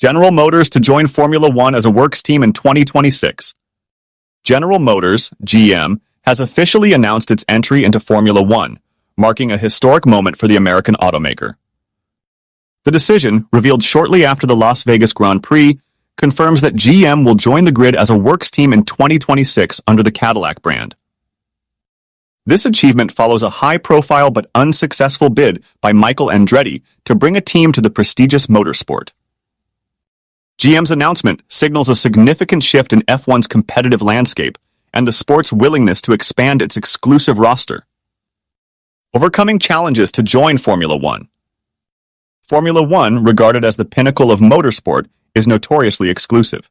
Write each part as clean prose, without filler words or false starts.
General Motors to join Formula One as a works team in 2026. General Motors, GM, has officially announced its entry into Formula One, marking a historic moment for the American automaker. The decision, revealed shortly after the Las Vegas Grand Prix, confirms that GM will join the grid as a works team in 2026 under the Cadillac brand. This achievement follows a high-profile but unsuccessful bid by Michael Andretti to bring a team to the prestigious motorsport. GM's announcement signals a significant shift in F1's competitive landscape and the sport's willingness to expand its exclusive roster. Overcoming challenges to join Formula One. Formula One, regarded as the pinnacle of motorsport, is notoriously exclusive.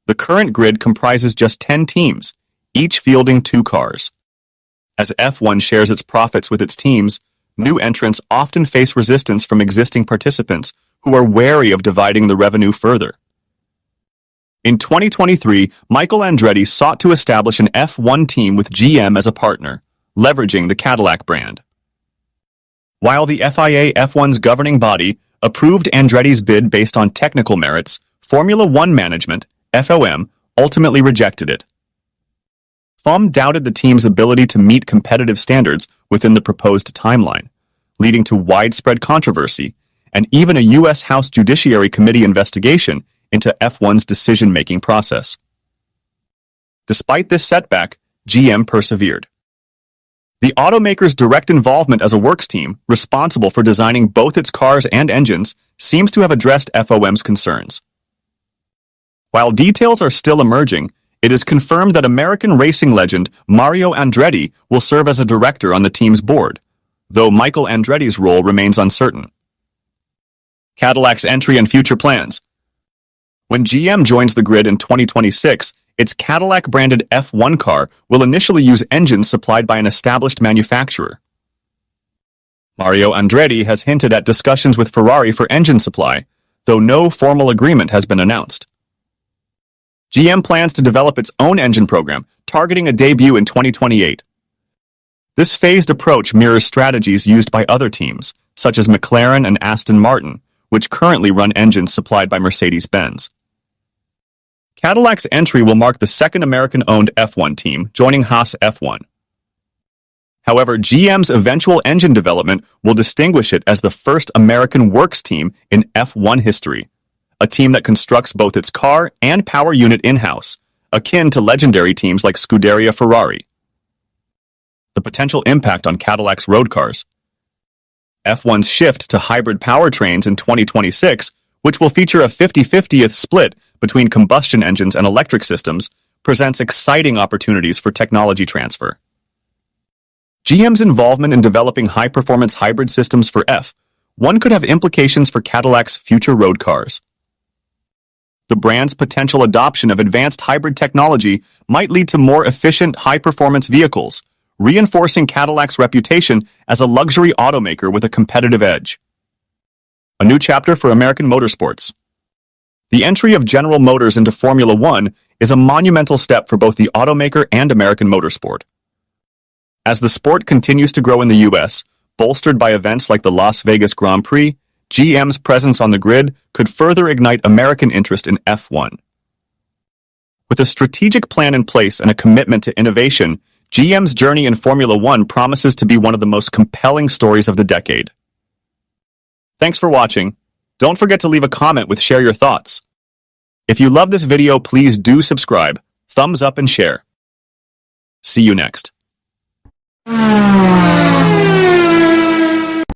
The current grid comprises just 10 teams, each fielding 2 cars. As F1 shares its profits with its teams, new entrants often face resistance from existing participants who are wary of dividing the revenue further. In 2023, Michael Andretti sought to establish an F1 team with GM as a partner, leveraging the Cadillac brand. While the FIA F1's governing body approved Andretti's bid based on technical merits, Formula One Management, FOM, ultimately rejected it. FOM doubted the team's ability to meet competitive standards within the proposed timeline, leading to widespread controversy and even a U.S. House Judiciary Committee investigation into F1's decision-making process. Despite this setback, GM persevered. The automaker's direct involvement as a works team, responsible for designing both its cars and engines, seems to have addressed FOM's concerns. While details are still emerging, it is confirmed that American racing legend Mario Andretti will serve as a director on the team's board, though Michael Andretti's role remains uncertain. Cadillac's entry and future plans. When GM joins the grid in 2026, its Cadillac-branded F1 car will initially use engines supplied by an established manufacturer. Mario Andretti has hinted at discussions with Ferrari for engine supply, though no formal agreement has been announced. GM plans to develop its own engine program, targeting a debut in 2028. This phased approach mirrors strategies used by other teams, such as McLaren and Aston Martin, which currently run engines supplied by Mercedes-Benz. Cadillac's entry will mark the second American-owned F1 team, joining Haas F1. However, GM's eventual engine development will distinguish it as the first American works team in F1 history, a team that constructs both its car and power unit in-house, akin to legendary teams like Scuderia Ferrari. The potential impact on Cadillac's road cars. F1's shift to hybrid powertrains in 2026, which will feature a 50-50th split between combustion engines and electric systems, presents exciting opportunities for technology transfer. GM's involvement in developing high-performance hybrid systems for F1 could have implications for Cadillac's future road cars. The brand's potential adoption of advanced hybrid technology might lead to more efficient, high-performance vehicles, reinforcing Cadillac's reputation as a luxury automaker with a competitive edge. A new chapter for American motorsports. The entry of General Motors into Formula One is a monumental step for both the automaker and American motorsport. As the sport continues to grow in the U.S., bolstered by events like the Las Vegas Grand Prix, GM's presence on the grid could further ignite American interest in F1. With a strategic plan in place and a commitment to innovation, GM's journey in Formula One promises to be one of the most compelling stories of the decade. Thanks for watching. Don't forget to leave a comment with share your thoughts. If you love this video, please do subscribe, thumbs up and share. See you next.